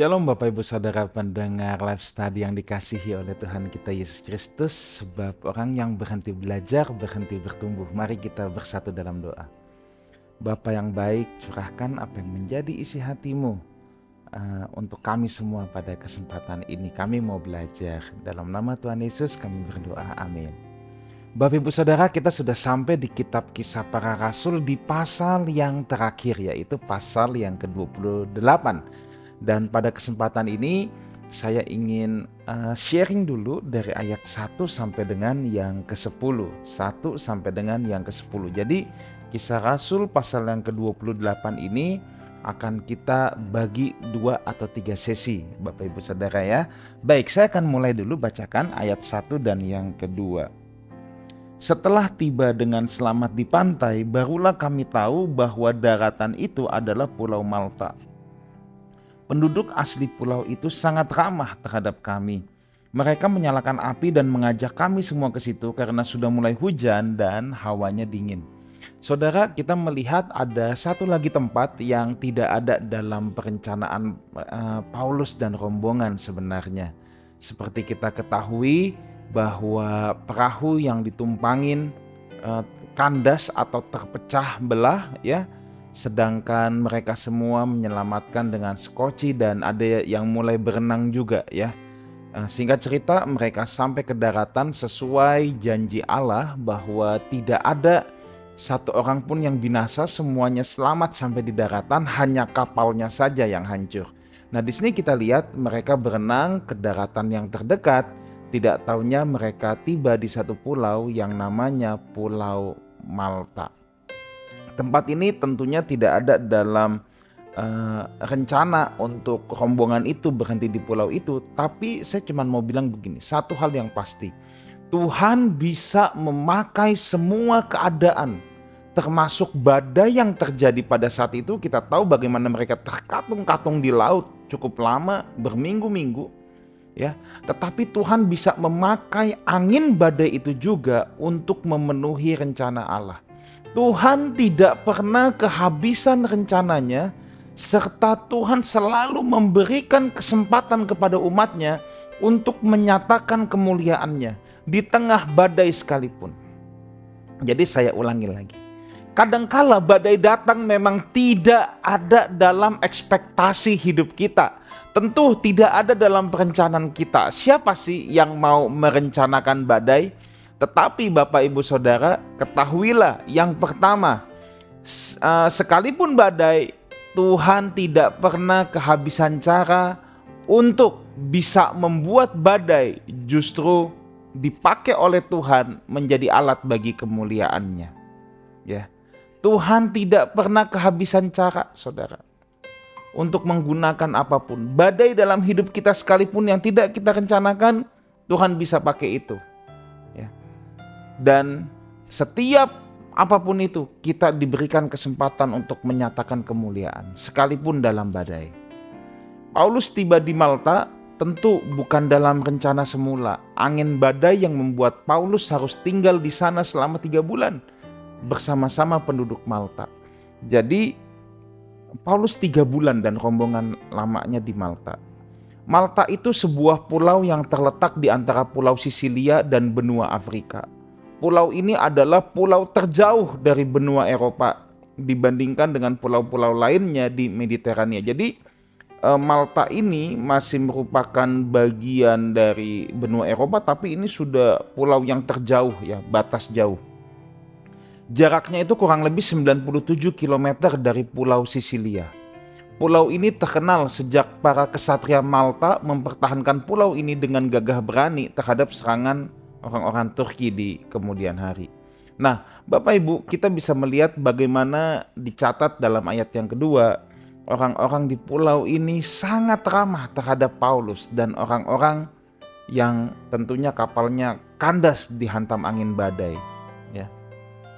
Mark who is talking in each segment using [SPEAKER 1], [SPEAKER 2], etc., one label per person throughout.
[SPEAKER 1] Shalom Bapak Ibu Saudara pendengar live study yang dikasihi oleh Tuhan kita Yesus Kristus. Sebab orang yang berhenti belajar, berhenti bertumbuh. Mari kita bersatu dalam doa. Bapa yang baik, curahkan apa yang menjadi isi hatimu untuk kami semua pada kesempatan ini. Kami mau belajar. Dalam nama Tuhan Yesus kami berdoa, amin. Bapak Ibu Saudara, kita sudah sampai di kitab Kisah Para Rasul di pasal yang terakhir, yaitu pasal yang ke-28. Dan pada kesempatan ini saya ingin sharing dulu dari ayat 1 sampai dengan yang ke-10. 1 sampai dengan yang ke-10. Jadi Kisah Rasul pasal yang ke-28 ini akan kita bagi 2 atau 3 sesi Bapak Ibu Saudara ya. Baik, saya akan mulai dulu bacakan ayat 1 dan yang kedua. Setelah tiba dengan selamat di pantai, barulah kami tahu bahwa daratan itu adalah Pulau Malta. Penduduk asli pulau itu sangat ramah terhadap kami. Mereka menyalakan api dan mengajak kami semua ke situ karena sudah mulai hujan dan hawanya dingin. Saudara, kita melihat ada satu lagi tempat yang tidak ada dalam perencanaan Paulus dan rombongan sebenarnya. Seperti kita ketahui bahwa perahu yang ditumpangin kandas atau terpecah belah ya. Sedangkan mereka semua menyelamatkan dengan skoci dan ada yang mulai berenang juga ya. Singkat cerita, mereka sampai ke daratan sesuai janji Allah bahwa tidak ada satu orang pun yang binasa, semuanya selamat sampai di daratan, hanya kapalnya saja yang hancur. Nah, di sini kita lihat mereka berenang ke daratan yang terdekat. Tidak taunya mereka tiba di satu pulau yang namanya Pulau Malta. Tempat ini tentunya tidak ada dalam rencana untuk rombongan itu berhenti di pulau itu. Tapi saya cuma mau bilang begini, satu hal yang pasti. Tuhan bisa memakai semua keadaan, termasuk badai yang terjadi pada saat itu. Kita tahu bagaimana mereka terkatung-katung di laut cukup lama, berminggu-minggu. Ya, tetapi Tuhan bisa memakai angin badai itu juga untuk memenuhi rencana Allah. Tuhan tidak pernah kehabisan rencananya, serta Tuhan selalu memberikan kesempatan kepada umatnya untuk menyatakan kemuliaannya di tengah badai sekalipun. Jadi saya ulangi lagi. Kadangkala badai datang memang tidak ada dalam ekspektasi hidup kita. Tentu tidak ada dalam perencanaan kita. Siapa sih yang mau merencanakan badai? Tetapi Bapak Ibu Saudara, ketahuilah yang pertama, sekalipun badai, Tuhan tidak pernah kehabisan cara untuk bisa membuat badai justru dipakai oleh Tuhan menjadi alat bagi kemuliaannya. Ya, Tuhan tidak pernah kehabisan cara, saudara, untuk menggunakan apapun. Badai dalam hidup kita sekalipun yang tidak kita rencanakan, Tuhan bisa pakai itu. Dan setiap apapun itu kita diberikan kesempatan untuk menyatakan kemuliaan sekalipun dalam badai. Paulus tiba di Malta tentu bukan dalam rencana semula. Angin badai yang membuat Paulus harus tinggal di sana selama 3 bulan bersama-sama penduduk Malta. Jadi Paulus 3 bulan dan rombongan lamanya di Malta. Malta itu sebuah pulau yang terletak di antara Pulau Sisilia dan benua Afrika. Pulau ini adalah pulau terjauh dari benua Eropa dibandingkan dengan pulau-pulau lainnya di Mediterania. Jadi Malta ini masih merupakan bagian dari benua Eropa, tapi ini sudah pulau yang terjauh ya, batas jauh. Jaraknya itu kurang lebih 97 km dari Pulau Sisilia. Pulau ini terkenal sejak para kesatria Malta mempertahankan pulau ini dengan gagah berani terhadap serangan orang-orang Turki di kemudian hari. Nah, Bapak Ibu, kita bisa melihat bagaimana dicatat dalam ayat yang kedua, orang-orang di pulau ini sangat ramah terhadap Paulus dan orang-orang yang tentunya kapalnya kandas dihantam angin badai. Ya,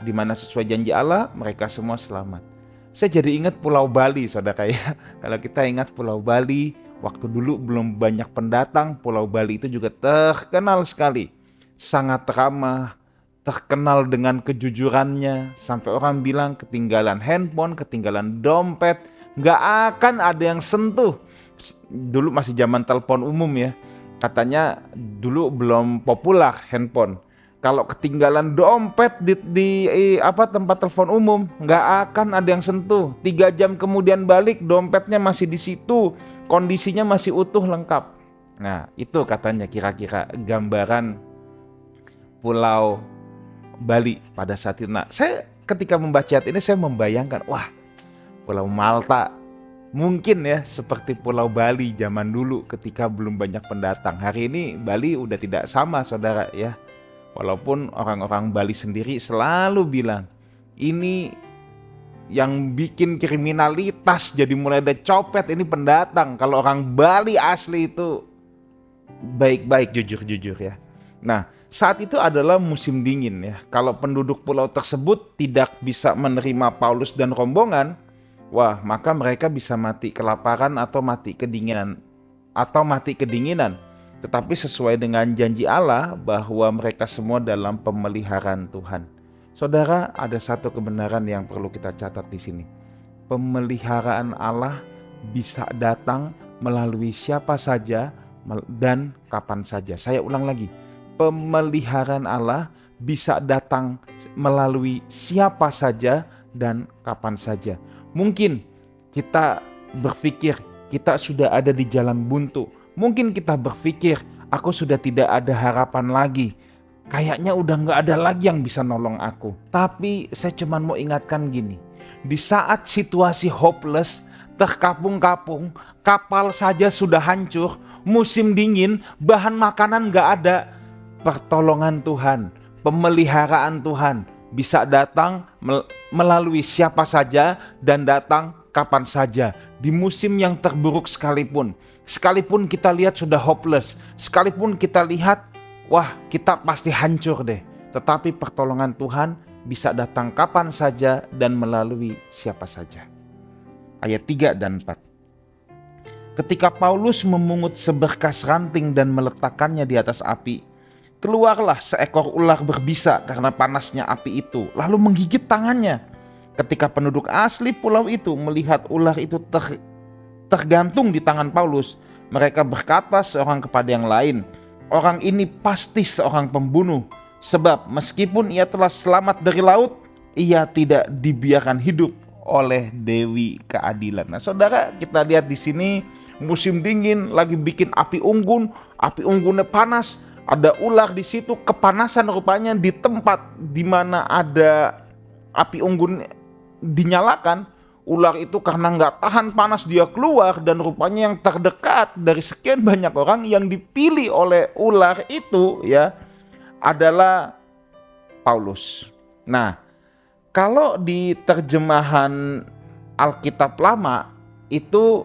[SPEAKER 1] dimana sesuai janji Allah, mereka semua selamat. Saya jadi ingat Pulau Bali, saudara ya. Kalau kita ingat Pulau Bali, waktu dulu belum banyak pendatang, Pulau Bali itu juga terkenal sekali. Sangat ramah, terkenal dengan kejujurannya, sampai orang bilang ketinggalan handphone, ketinggalan dompet, gak akan ada yang sentuh dulu masih zaman telepon umum ya. Katanya dulu belum populer handphone. Kalau ketinggalan dompet di tempat telepon umum, nggak akan ada yang sentuh. 3 jam kemudian balik, dompetnya masih di situ, kondisinya masih utuh lengkap. Nah, itu katanya kira-kira gambaran Pulau Bali pada saat itu. Nah, saya ketika membaca ayat ini saya membayangkan, wah, Pulau Malta mungkin ya seperti Pulau Bali zaman dulu ketika belum banyak pendatang. Hari ini Bali udah tidak sama, saudara ya. Walaupun orang-orang Bali sendiri selalu bilang, ini yang bikin kriminalitas jadi mulai ada copet ini pendatang. Kalau orang Bali asli itu baik-baik, jujur-jujur ya. Nah, saat itu adalah musim dingin ya. Kalau penduduk pulau tersebut tidak bisa menerima Paulus dan rombongan, wah, maka mereka bisa mati kelaparan atau mati kedinginan. Tetapi sesuai dengan janji Allah bahwa mereka semua dalam pemeliharaan Tuhan. Saudara, ada satu kebenaran yang perlu kita catat di sini. Pemeliharaan Allah bisa datang melalui siapa saja dan kapan saja. Saya ulang lagi. Pemeliharaan Allah bisa datang melalui siapa saja dan kapan saja. Mungkin kita berpikir kita sudah ada di jalan buntu. Mungkin kita berpikir aku sudah tidak ada harapan lagi. Kayaknya udah gak ada lagi yang bisa nolong aku. Tapi saya cuma mau ingatkan gini. Di saat situasi hopeless, terkapung-kapung, kapal saja sudah hancur, musim dingin, bahan makanan gak ada, pertolongan Tuhan, pemeliharaan Tuhan bisa datang melalui siapa saja dan datang kapan saja. Di musim yang terburuk sekalipun kita lihat sudah hopeless, sekalipun kita lihat wah kita pasti hancur deh, tetapi pertolongan Tuhan bisa datang kapan saja dan melalui siapa saja. Ayat 3 dan 4. Ketika Paulus memungut seberkas ranting dan meletakkannya di atas api, keluarlah seekor ular berbisa karena panasnya api itu, lalu menggigit tangannya. Ketika penduduk asli pulau itu melihat ular itu tergantung di tangan Paulus, mereka berkata seorang kepada yang lain, orang ini pasti seorang pembunuh, sebab meskipun ia telah selamat dari laut, ia tidak dibiarkan hidup oleh Dewi Keadilan. Nah, saudara, kita lihat di sini musim dingin lagi bikin api unggunnya panas. Ada ular di situ, kepanasan rupanya di tempat di mana ada api unggun dinyalakan. Ular itu karena nggak tahan panas dia keluar, dan rupanya yang terdekat dari sekian banyak orang yang dipilih oleh ular itu ya adalah Paulus. Nah, kalau di terjemahan Alkitab lama itu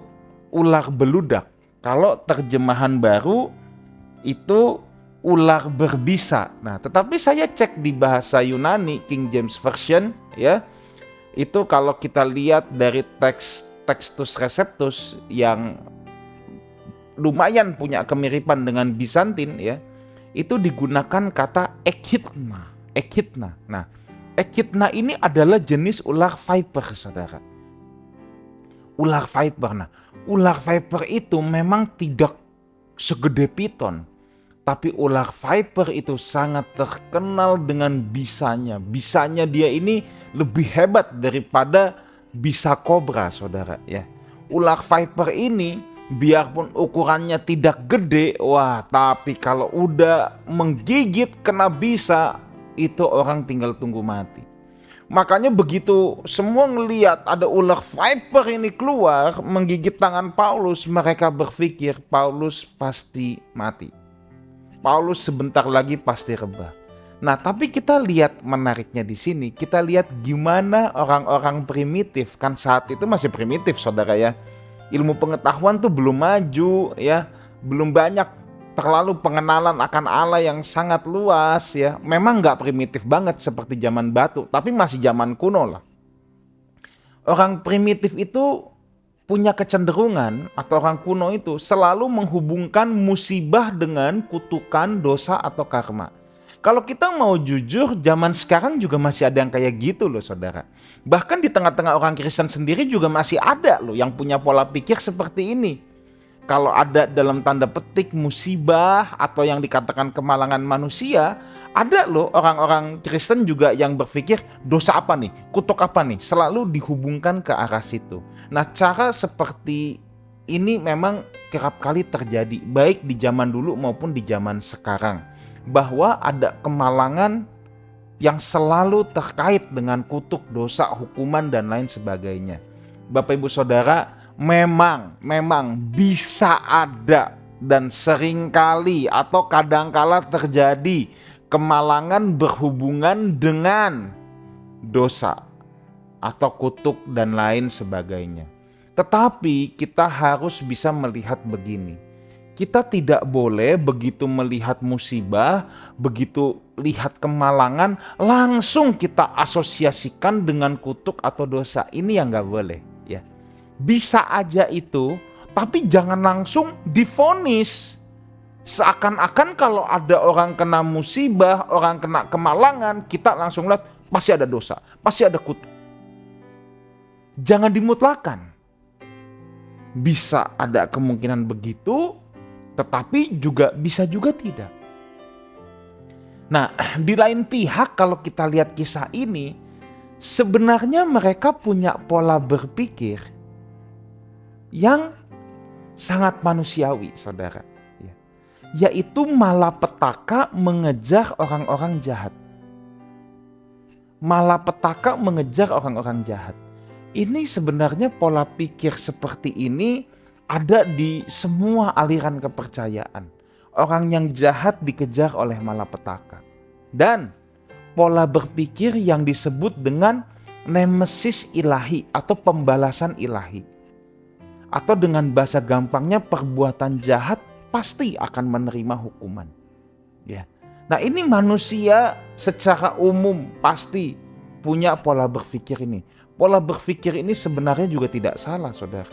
[SPEAKER 1] ular beludak. Kalau terjemahan baru itu ular berbisa. Nah, tetapi saya cek di bahasa Yunani King James Version ya, itu kalau kita lihat dari Textus Receptus yang lumayan punya kemiripan dengan Bizantin ya, itu digunakan kata echidna. Nah, echidna ini adalah jenis ular viper, saudara. Ular viper. Nah, ular viper itu memang tidak segede piton. Tapi ular viper itu sangat terkenal dengan bisanya. Bisanya dia ini lebih hebat daripada bisa kobra, saudara ya. Ular viper ini biarpun ukurannya tidak gede, wah, tapi kalau udah menggigit kena bisa, itu orang tinggal tunggu mati. Makanya begitu semua ngelihat ada ular viper ini keluar menggigit tangan Paulus, mereka berpikir Paulus pasti mati. Paulus sebentar lagi pasti rebah. Nah, tapi kita lihat menariknya di sini, kita lihat gimana orang-orang primitif, kan saat itu masih primitif, saudara ya. Ilmu pengetahuan tuh belum maju ya, belum banyak terlalu pengenalan akan Allah yang sangat luas ya. Memang nggak primitif banget seperti zaman batu, tapi masih zaman kuno lah. Orang primitif itu punya kecenderungan, atau orang kuno itu selalu menghubungkan musibah dengan kutukan, dosa, atau karma. Kalau kita mau jujur, zaman sekarang juga masih ada yang kayak gitu loh, saudara. Bahkan di tengah-tengah orang Kristen sendiri juga masih ada loh yang punya pola pikir seperti ini. kalau ada dalam tanda petik musibah atau yang dikatakan kemalangan manusia, ada loh orang-orang Kristen juga yang berpikir dosa apa nih, kutuk apa nih, selalu dihubungkan ke arah situ. Nah, cara seperti ini memang kerap kali terjadi, baik di zaman dulu maupun di zaman sekarang, bahwa ada kemalangan yang selalu terkait dengan kutuk, dosa, hukuman, dan lain sebagainya. Bapak Ibu Saudara, memang bisa ada dan seringkali atau kadangkala terjadi kemalangan berhubungan dengan dosa atau kutuk dan lain sebagainya. Tetapi kita harus bisa melihat begini. Kita tidak boleh begitu melihat musibah, begitu lihat kemalangan, langsung kita asosiasikan dengan kutuk atau dosa. Ini yang gak boleh, ya. Bisa aja itu, tapi jangan langsung divonis. Seakan-akan kalau ada orang kena musibah, orang kena kemalangan, kita langsung lihat pasti ada dosa, pasti ada kutuk. Jangan dimutlakan. Bisa ada kemungkinan begitu, tetapi juga bisa juga tidak. Nah, di lain pihak kalau kita lihat kisah ini, sebenarnya mereka punya pola berpikir yang sangat manusiawi, saudara. Yaitu malapetaka mengejar orang-orang jahat. Malapetaka mengejar orang-orang jahat. Ini sebenarnya pola pikir seperti ini ada di semua aliran kepercayaan. Orang yang jahat dikejar oleh malapetaka. Dan pola berpikir yang disebut dengan nemesis ilahi atau pembalasan ilahi. Atau dengan bahasa gampangnya, perbuatan jahat pasti akan menerima hukuman. Ya. Nah, ini manusia secara umum pasti punya pola berpikir ini. Pola berpikir ini sebenarnya juga tidak salah, saudara.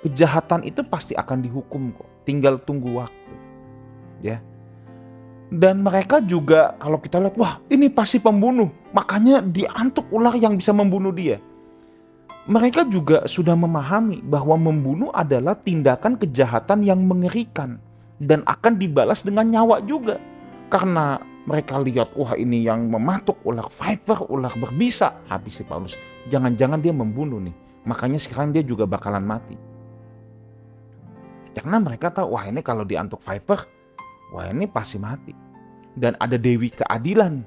[SPEAKER 1] Kejahatan itu pasti akan dihukum kok, tinggal tunggu waktu. Ya. Dan mereka juga kalau kita lihat, wah ini pasti pembunuh, makanya diantuk ular yang bisa membunuh dia. Mereka juga sudah memahami bahwa membunuh adalah tindakan kejahatan yang mengerikan dan akan dibalas dengan nyawa juga. Karena mereka lihat, wah ini yang mematuk ular viper, ular berbisa, habis si Paulus. Jangan-jangan dia membunuh nih, makanya sekarang dia juga bakalan mati. Karena mereka tahu, wah ini kalau diantuk viper, wah ini pasti mati. Dan ada Dewi Keadilan.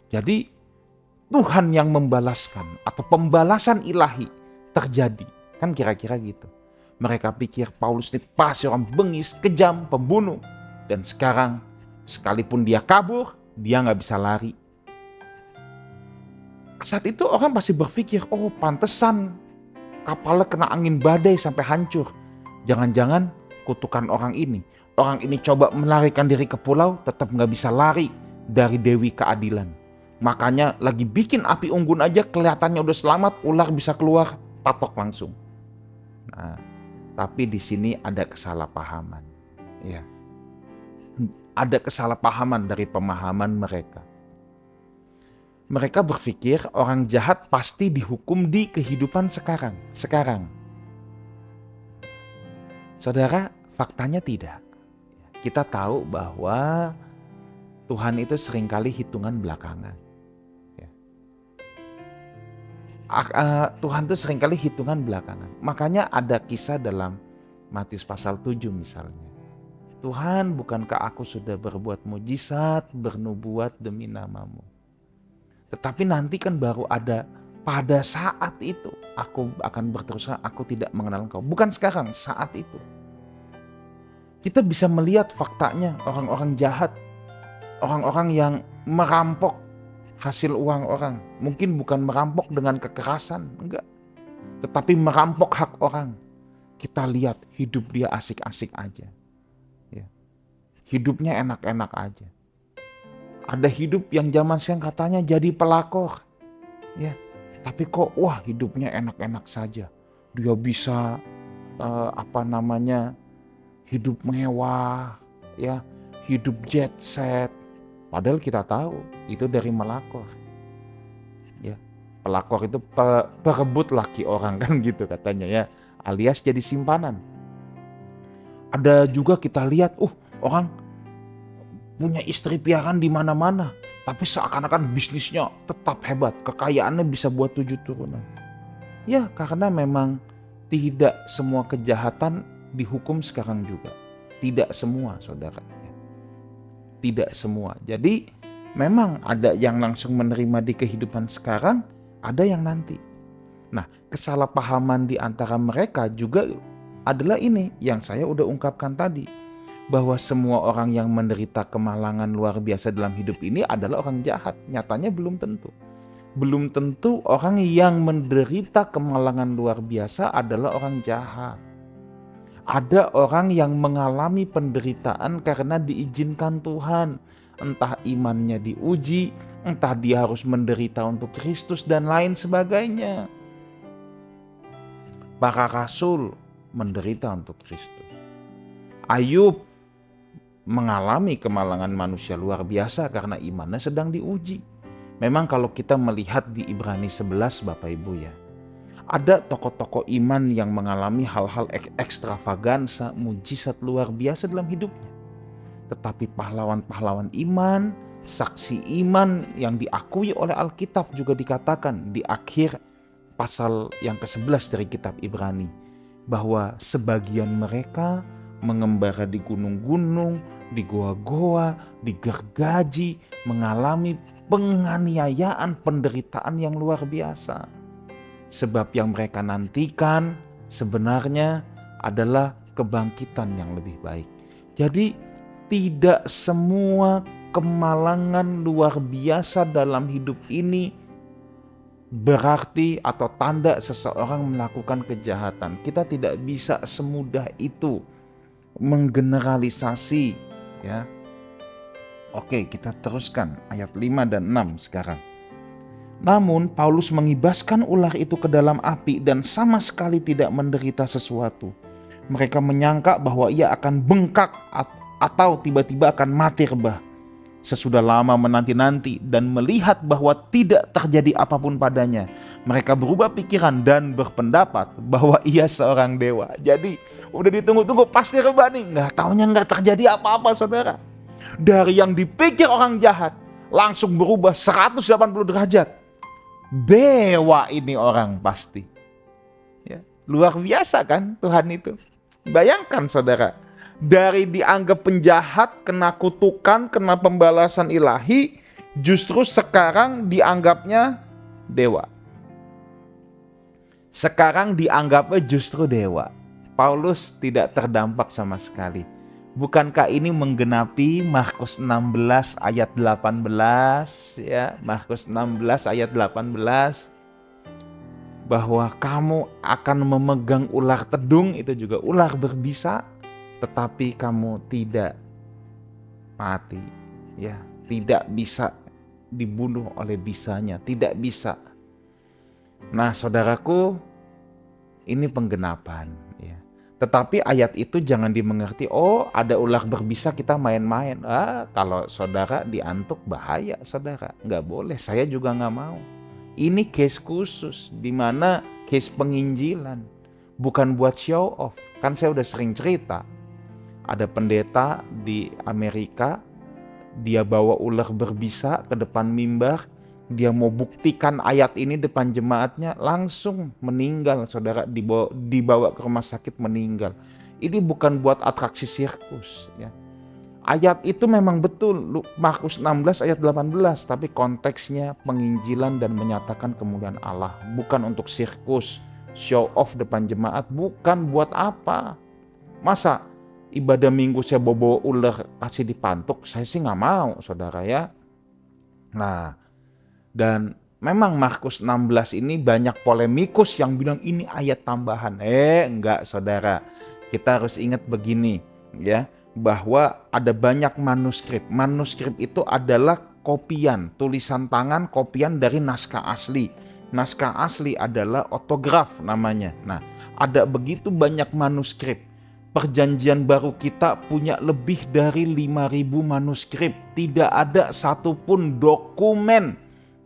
[SPEAKER 1] Jadi Tuhan yang membalaskan atau pembalasan ilahi terjadi. Kan kira-kira gitu. Mereka pikir Paulus ini pasti orang bengis, kejam, pembunuh. Dan sekarang sekalipun dia kabur, dia gak bisa lari. Saat itu orang pasti berpikir, oh pantesan kapalnya kena angin badai sampai hancur. Jangan-jangan kutukan orang ini. Orang ini coba melarikan diri ke pulau, tetap gak bisa lari dari Dewi Keadilan. Makanya lagi bikin api unggun aja kelihatannya udah selamat, ular bisa keluar, patok langsung. Nah, tapi di sini ada kesalahpahaman. Ya. Ada kesalahpahaman dari pemahaman mereka. Mereka berpikir orang jahat pasti dihukum di kehidupan sekarang. Saudara, faktanya tidak. Kita tahu bahwa Tuhan itu seringkali hitungan belakangan. Tuhan itu seringkali hitungan belakangan. Makanya ada kisah dalam Matius pasal 7 misalnya. Tuhan, bukankah aku sudah berbuat mujizat, bernubuat demi namamu? Tetapi nanti kan baru ada pada saat itu aku akan berterus terang, aku tidak mengenal engkau. Bukan sekarang, saat itu. Kita bisa melihat faktanya orang-orang jahat. Orang-orang yang merampok hasil uang orang. Mungkin bukan merampok dengan kekerasan, enggak. Tetapi merampok hak orang. Kita lihat hidup dia asik-asik aja. Ya. Hidupnya enak-enak aja. Ada hidup yang zaman sekarang katanya jadi pelakor. Ya. Tapi kok wah hidupnya enak-enak saja. Dia bisa hidup mewah, ya, hidup jet set. Padahal kita tahu itu dari melakor. Ya, pelakor itu perebut laki orang kan gitu katanya ya, alias jadi simpanan. Ada juga kita lihat, orang punya istri piaraan di mana-mana, tapi seakan-akan bisnisnya tetap hebat, kekayaannya bisa buat 7 turunan. Ya, karena memang tidak semua kejahatan dihukum sekarang juga. Tidak semua, saudara. Tidak semua. Jadi memang ada yang langsung menerima di kehidupan sekarang, ada yang nanti. Nah, kesalahpahaman di antara mereka juga adalah ini yang saya udah ungkapkan tadi. Bahwa semua orang yang menderita kemalangan luar biasa dalam hidup ini adalah orang jahat. Nyatanya belum tentu. Belum tentu orang yang menderita kemalangan luar biasa adalah orang jahat. Ada orang yang mengalami penderitaan karena diizinkan Tuhan. Entah imannya diuji, entah dia harus menderita untuk Kristus dan lain sebagainya. Para rasul menderita untuk Kristus. Ayub mengalami kemalangan manusia luar biasa karena imannya sedang diuji. Memang kalau kita melihat di Ibrani 11 Bapak Ibu ya, ada tokoh-tokoh iman yang mengalami hal-hal ekstravagansa, mujizat luar biasa dalam hidupnya. Tetapi pahlawan-pahlawan iman, saksi iman yang diakui oleh Alkitab juga dikatakan di akhir pasal yang ke-11 dari kitab Ibrani, bahwa sebagian mereka mengembara di gunung-gunung, di goa-goa, di gergaji, mengalami penganiayaan, penderitaan yang luar biasa. Sebab yang mereka nantikan sebenarnya adalah kebangkitan yang lebih baik. Jadi tidak semua kemalangan luar biasa dalam hidup ini berarti atau tanda seseorang melakukan kejahatan. Kita tidak bisa semudah itu menggeneralisasi ya. Oke, kita teruskan ayat 5 dan 6 sekarang. Namun Paulus mengibaskan ular itu ke dalam api dan sama sekali tidak menderita sesuatu. Mereka menyangka bahwa ia akan bengkak atau tiba-tiba akan mati rebah. Sesudah lama menanti-nanti dan melihat bahwa tidak terjadi apapun padanya, mereka berubah pikiran dan berpendapat bahwa ia seorang dewa. Jadi udah ditunggu-tunggu pasti rebah nih, nggak taunya nggak terjadi apa-apa saudara. Dari yang dipikir orang jahat langsung berubah 180 derajat. Dewa ini orang pasti ya, luar biasa kan Tuhan itu. Bayangkan saudara, dari dianggap penjahat, kena kutukan, kena pembalasan ilahi, justru sekarang dianggapnya dewa. Sekarang dianggapnya justru dewa. Paulus tidak terdampak sama sekali. Bukankah ini menggenapi Markus 16 ayat 18 ya, Markus 16 ayat 18, bahwa kamu akan memegang ular tedung, itu juga ular berbisa, tetapi kamu tidak mati ya, tidak bisa dibunuh oleh bisanya, tidak bisa. Nah saudaraku, ini penggenapan ya. Tetapi ayat itu jangan dimengerti, ada ular berbisa kita main-main. Kalau saudara diantuk bahaya saudara, nggak boleh, saya juga nggak mau. Ini case khusus, dimana case penginjilan, bukan buat show off. Kan saya udah sering cerita, ada pendeta di Amerika, dia bawa ular berbisa ke depan mimbar, dia mau buktikan ayat ini depan jemaatnya, langsung meninggal saudara, dibawa ke rumah sakit meninggal. Ini bukan buat atraksi sirkus ya. Ayat itu memang betul Markus 16 ayat 18, tapi konteksnya penginjilan dan menyatakan kemuliaan Allah, bukan untuk sirkus, show off depan jemaat, bukan buat apa. Masa ibadah minggu saya bawa ular kasih dipantuk, saya sih nggak mau saudara ya. Nah, dan memang Markus 16 ini banyak polemikus yang bilang ini ayat tambahan. Enggak saudara. Kita harus ingat begini ya, bahwa ada banyak manuskrip. Manuskrip itu adalah kopian, tulisan tangan kopian dari naskah asli. Naskah asli adalah otograf namanya. Nah, ada begitu banyak manuskrip. Perjanjian baru kita punya lebih dari 5.000 manuskrip. Tidak ada satupun dokumen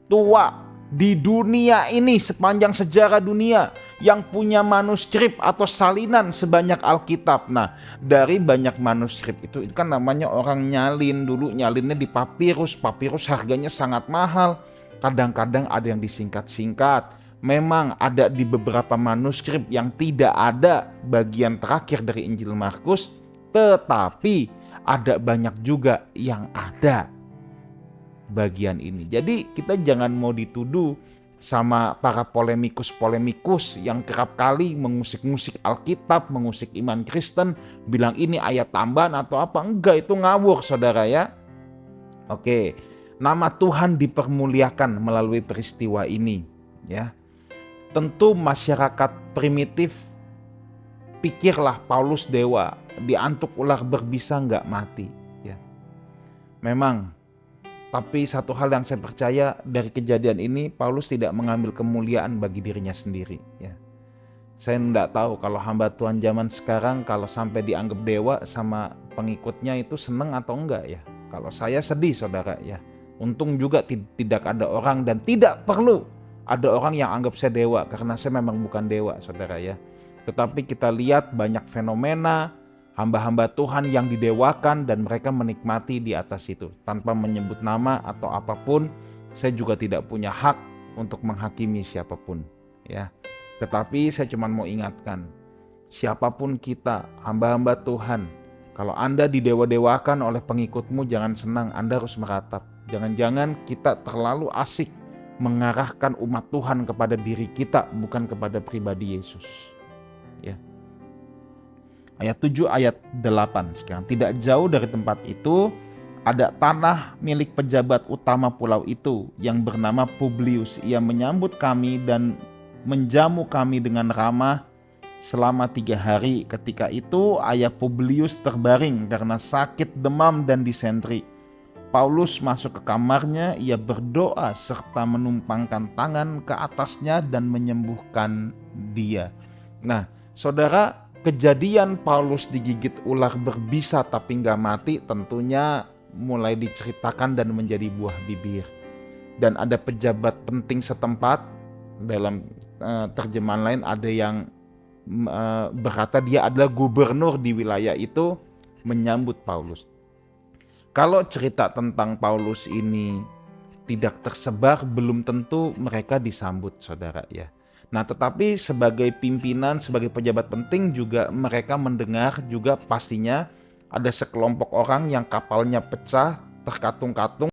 [SPEAKER 1] tua di dunia ini, sepanjang sejarah dunia, yang punya manuskrip atau salinan sebanyak Alkitab. Nah, dari banyak manuskrip itu kan namanya orang nyalin. Dulu nyalinnya di papirus. Papirus harganya sangat mahal. Kadang-kadang ada yang disingkat-singkat. Memang ada di beberapa manuskrip yang tidak ada bagian terakhir dari Injil Markus, tetapi ada banyak juga yang ada bagian ini. Jadi kita jangan mau dituduh sama para polemikus yang kerap kali mengusik-ngusik Alkitab, mengusik iman Kristen, bilang ini ayat tambahan atau apa. Enggak, itu ngawur saudara ya. Oke, nama Tuhan dipermuliakan melalui peristiwa ini ya. Tentu masyarakat primitif pikirlah Paulus dewa, diantuk ular berbisa nggak mati ya. Memang, tapi satu hal yang saya percaya dari kejadian ini, Paulus tidak mengambil kemuliaan bagi dirinya sendiri ya. Saya nggak tahu kalau hamba Tuhan zaman sekarang kalau sampai dianggap dewa sama pengikutnya itu seneng atau enggak ya. Kalau saya sedih saudara ya. Untung juga tidak ada orang, dan tidak perlu ada orang yang anggap saya dewa, karena saya memang bukan dewa saudara ya. Tetapi kita lihat banyak fenomena hamba-hamba Tuhan yang didewakan dan mereka menikmati di atas itu. Tanpa menyebut nama atau apapun, saya juga tidak punya hak untuk menghakimi siapapun ya. Tetapi saya cuma mau ingatkan, siapapun kita, hamba-hamba Tuhan, kalau Anda didewa-dewakan oleh pengikutmu, jangan senang, Anda harus meratap. Jangan-jangan kita terlalu asik mengarahkan umat Tuhan kepada diri kita, bukan kepada pribadi Yesus ya. Ayat 7, ayat 8 sekarang. Tidak jauh dari tempat itu ada tanah milik pejabat utama pulau itu yang bernama Publius. Ia menyambut kami dan menjamu kami dengan ramah selama 3 hari. Ketika itu ayah Publius terbaring karena sakit demam dan disentri. Paulus masuk ke kamarnya, ia berdoa serta menumpangkan tangan ke atasnya dan menyembuhkan dia. Nah, saudara, kejadian Paulus digigit ular berbisa tapi nggak mati tentunya mulai diceritakan dan menjadi buah bibir. Dan ada pejabat penting setempat, dalam terjemahan lain ada yang berkata dia adalah gubernur di wilayah itu, menyambut Paulus. Kalau cerita tentang Paulus ini tidak tersebar, belum tentu mereka disambut saudara ya. Nah, tetapi sebagai pimpinan, sebagai pejabat penting juga mereka mendengar juga pastinya ada sekelompok orang yang kapalnya pecah, terkatung-katung,